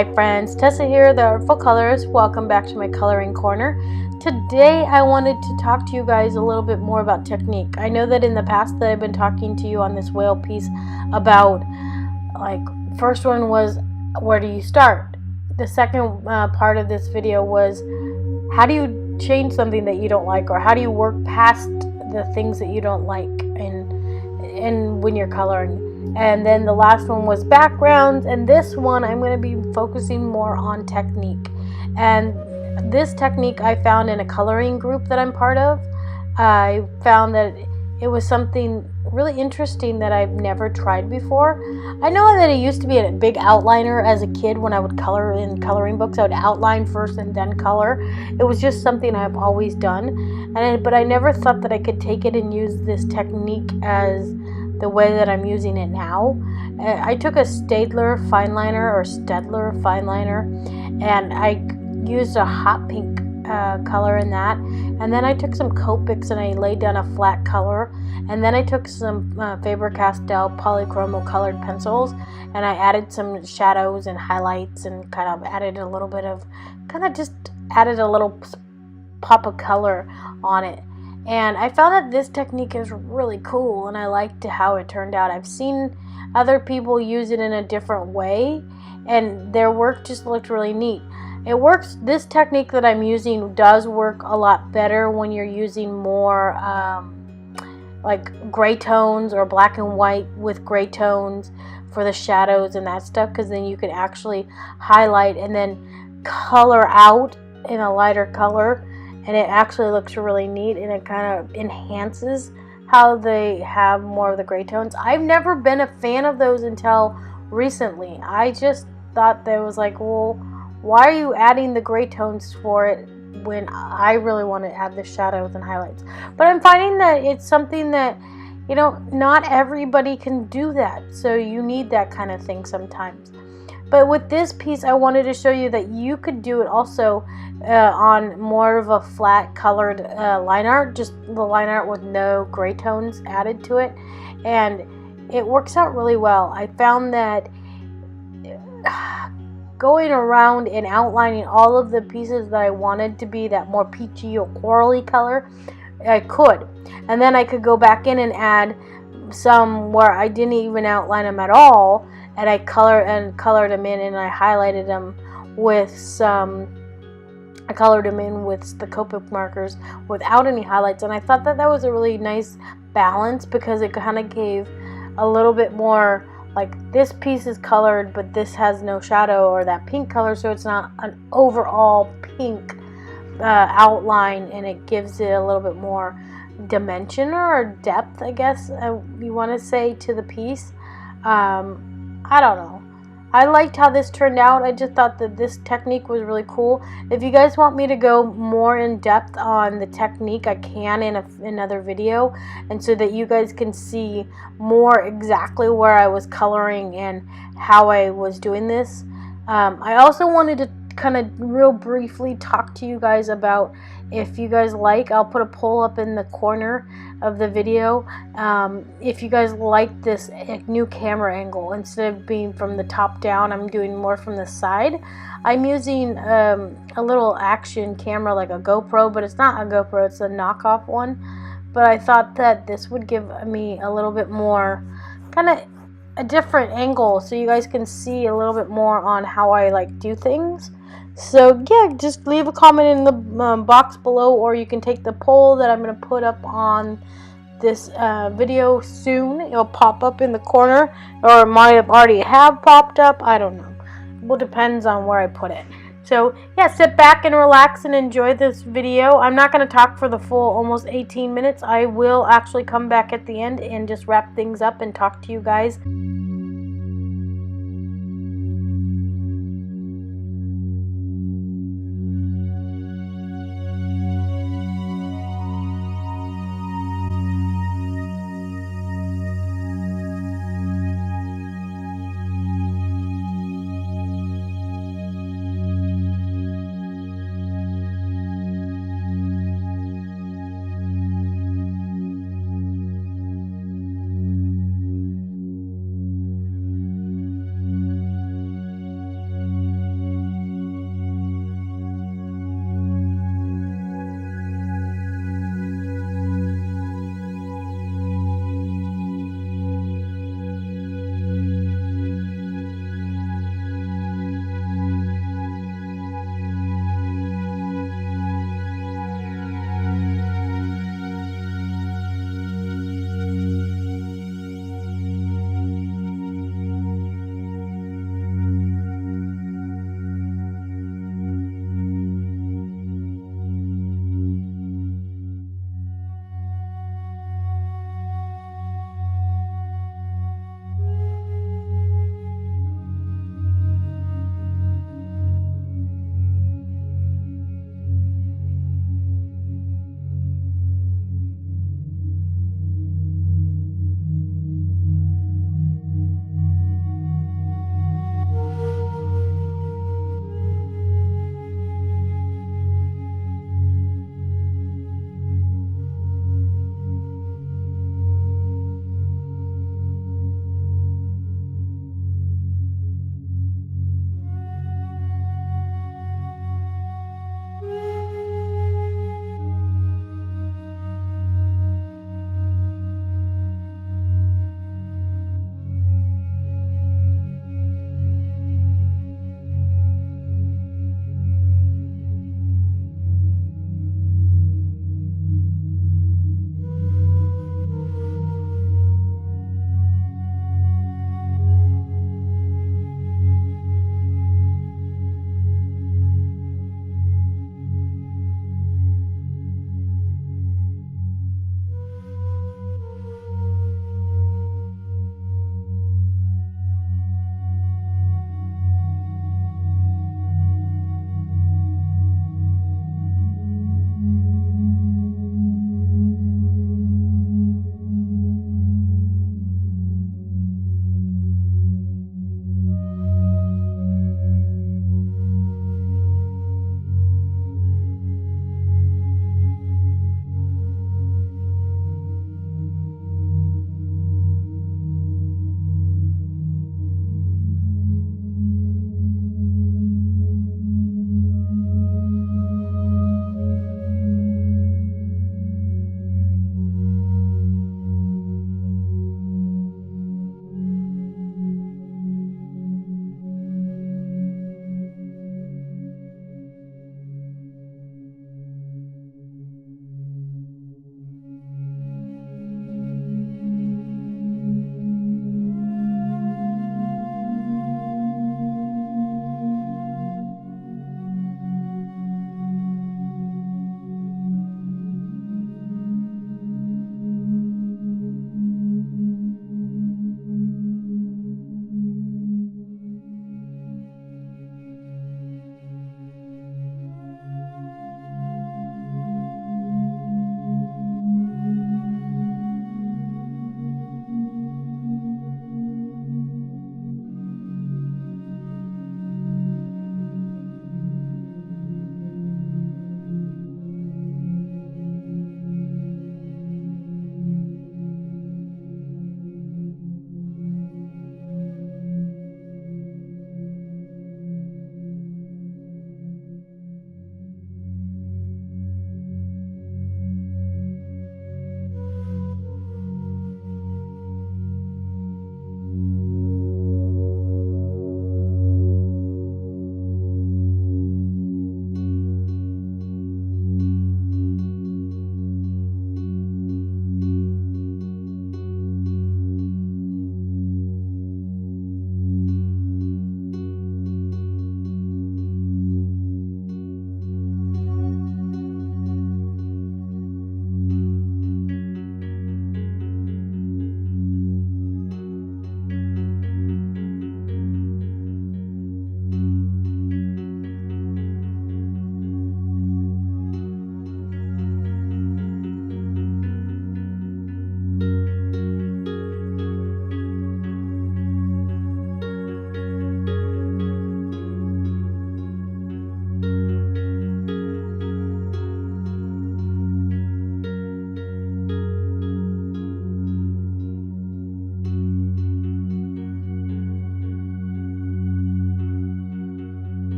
Hi friends, Tessa here, the Artful Colorist. Welcome back to my coloring corner. Today I wanted to talk to you guys a little bit more about technique. I know that in the past that I've been talking to you on this whale piece about, first one was where do you start? The second part of this video was how do you change something that you don't like, or how do you work past the things that you don't like and when you're coloring. And then the last one was backgrounds, and this one I'm going to be focusing more on technique. And this technique I found in a coloring group that I'm part of. I found that it was something really interesting that I've never tried before. I know that it used to be a big outliner as a kid. When I would color in coloring books, I would outline first and then color. It was just something I've always done, but I never thought that I could take it and use this technique as the way that I'm using it now. I took a Staedtler fineliner and I used a hot pink color in that, and then I took some Copics and I laid down a flat color, and then I took some Faber-Castell Polychromos colored pencils and I added some shadows and highlights and kind of added a little pop of color on it. And I found that this technique is really cool, and I liked how it turned out. I've seen other people use it in a different way, and their work just looked really neat. It works. This technique that I'm using does work a lot better when you're using more like gray tones or black and white with gray tones for the shadows and that stuff, because then you can actually highlight and then color out in a lighter color. And it actually looks really neat, and it kind of enhances how they have more of the gray tones. I've never been a fan of those until recently. I just thought that was like, well, why are you adding the gray tones for it when I really want to add the shadows and highlights? But I'm finding that it's something that, you know, not everybody can do that. So you need that kind of thing sometimes. But with this piece, I wanted to show you that you could do it also on more of a flat colored line art, just the line art with no gray tones added to it, and it works out really well. I found that going around and outlining all of the pieces that I wanted to be that more peachy or corally color, I could, and then I could go back in and add some where I didn't even outline them at all, and I colored them in, and I highlighted them with I colored them in with the Copic markers without any highlights. And I thought that was a really nice balance, because it kind of gave a little bit more, like, this piece is colored but this has no shadow or that pink color, so it's not an overall pink outline, and it gives it a little bit more dimension or depth, I guess you want to say, to the piece. I don't know. I liked how this turned out. I just thought that this technique was really cool. If you guys want me to go more in depth on the technique, I can in another video, and so that you guys can see more exactly where I was coloring and how I was doing this. I also wanted to kind of real briefly talk to you guys about, if you guys like, I'll put a poll up in the corner of the video, if you guys like this new camera angle. Instead of being from the top down, I'm doing more from the side. I'm using a little action camera like a GoPro, but it's not a GoPro, it's a knockoff one. But I thought that this would give me a little bit more, kind of a different angle, so you guys can see a little bit more on how I like do things. So yeah, just leave a comment in the box below, or you can take the poll that I'm going to put up on this video soon. It'll pop up in the corner, or it might have already popped up. I don't know. Well, depends on where I put it. So yeah, sit back and relax and enjoy this video. I'm not going to talk for the full almost 18 minutes. I will actually come back at the end and just wrap things up and talk to you guys.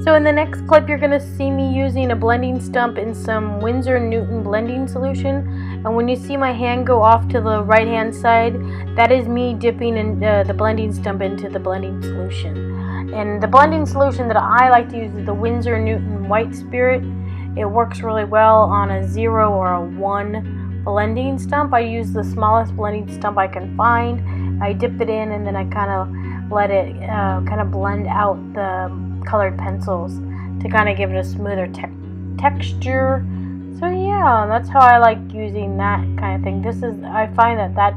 So in the next clip, you're going to see me using a blending stump in some Winsor&Newton blending solution. And when you see my hand go off to the right hand side, that is me dipping the blending stump into the blending solution. And the blending solution that I like to use is the Winsor&Newton White Spirit. It works really well on a 0 or a 1 blending stump. I use the smallest blending stump I can find. I dip it in and then I kind of let it kind of blend out the colored pencils to kind of give it a smoother texture. So yeah, that's how I like using that kind of thing. I find that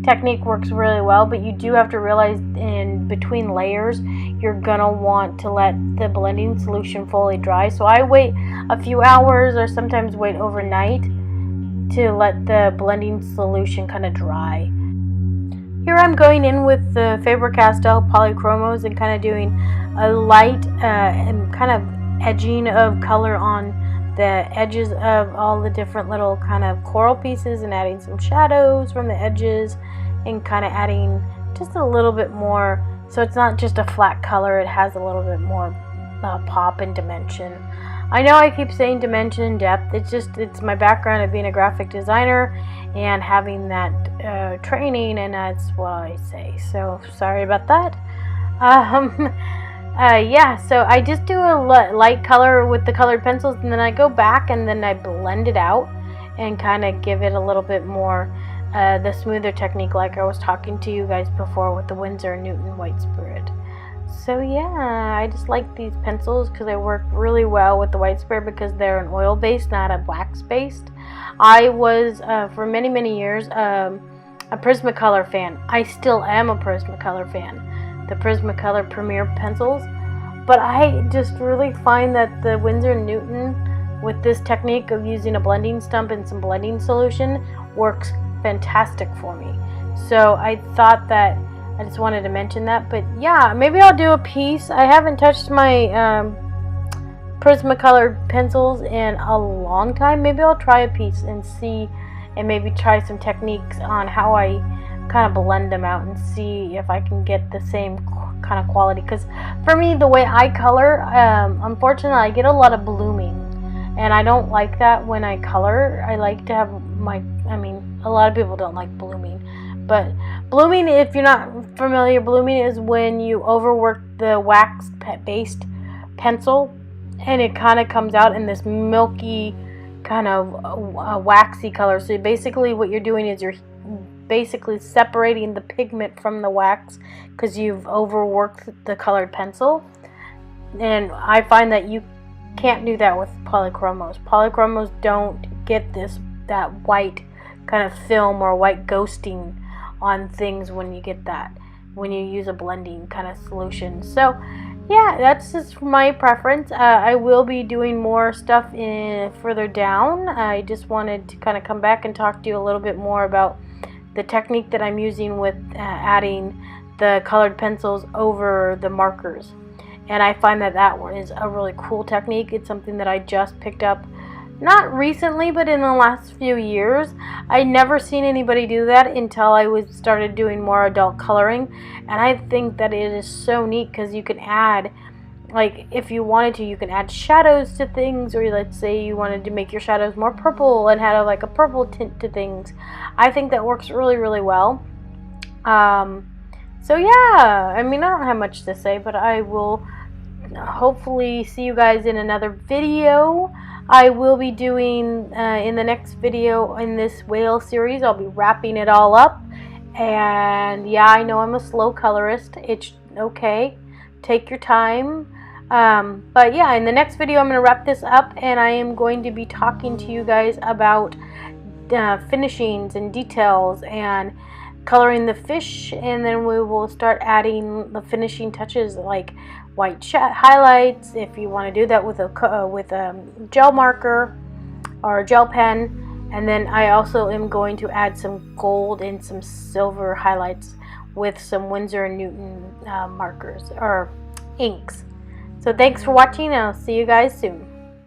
technique works really well, but you do have to realize in between layers you're gonna want to let the blending solution fully dry. So I wait a few hours or sometimes wait overnight to let the blending solution kind of dry. Here I'm going in with the Faber-Castell Polychromos and kind of doing a light and kind of edging of color on the edges of all the different little kind of coral pieces, and adding some shadows from the edges and kind of adding just a little bit more, so it's not just a flat color, it has a little bit more pop and dimension. I know I keep saying dimension and depth, it's my background of being a graphic designer and having that training, and that's what I say, so sorry about that. Yeah, so I just do a light color with the colored pencils, and then I go back and then I blend it out and kind of give it a little bit more the smoother technique like I was talking to you guys before with the Winsor&Newton White Spirit. So yeah, I just like these pencils because they work really well with the White Spirit because they're an oil based, not a wax based. I was for many years a Prismacolor fan. I still am a Prismacolor fan, the Prismacolor Premier pencils, but I just really find that the Winsor&Newton with this technique of using a blending stump and some blending solution works fantastic for me. So I thought that I just wanted to mention that. But yeah, maybe I'll do a piece. I haven't touched my Prismacolor pencils in a long time. Maybe I'll try a piece and see, and maybe try some techniques on how I kind of blend them out and see if I can get the same kind of quality. Because for me, the way I color, unfortunately I get a lot of blooming, and I don't like that when I color. I like to have a lot of people don't like blooming, but blooming, if you're not familiar, blooming is when you overwork the wax based pencil and it kind of comes out in this milky kind of waxy color. So basically what you're doing is you're basically separating the pigment from the wax because you've overworked the colored pencil. And I find that you can't do that with Polychromos. Polychromos don't get that white kind of film or white ghosting on things when you get that, when you use a blending kind of solution. So yeah, that's just my preference. I will be doing more stuff further down. I just wanted to kind of come back and talk to you a little bit more about the technique that I'm using with adding the colored pencils over the markers. And I find that is a really cool technique. It's something that I just picked up, not recently, but in the last few years. I'd never seen anybody do that until I started doing more adult coloring, and I think that it is so neat because you can add, like, if you wanted to, you can add shadows to things, or let's say you wanted to make your shadows more purple and had like a purple tint to things. I think that works really well. So yeah, I mean, I don't have much to say, but I will hopefully see you guys in another video. I will be doing in the next video in this whale series, I'll be wrapping it all up. And yeah, I know I'm a slow colorist. It's okay. Take your time. But yeah, in the next video I'm going to wrap this up, and I am going to be talking to you guys about finishings and details and coloring the fish, and then we will start adding the finishing touches like white highlights if you want to do that with a gel marker or a gel pen. And then I also am going to add some gold and some silver highlights with some Winsor&Newton markers or inks. So thanks for watching, and I'll see you guys soon.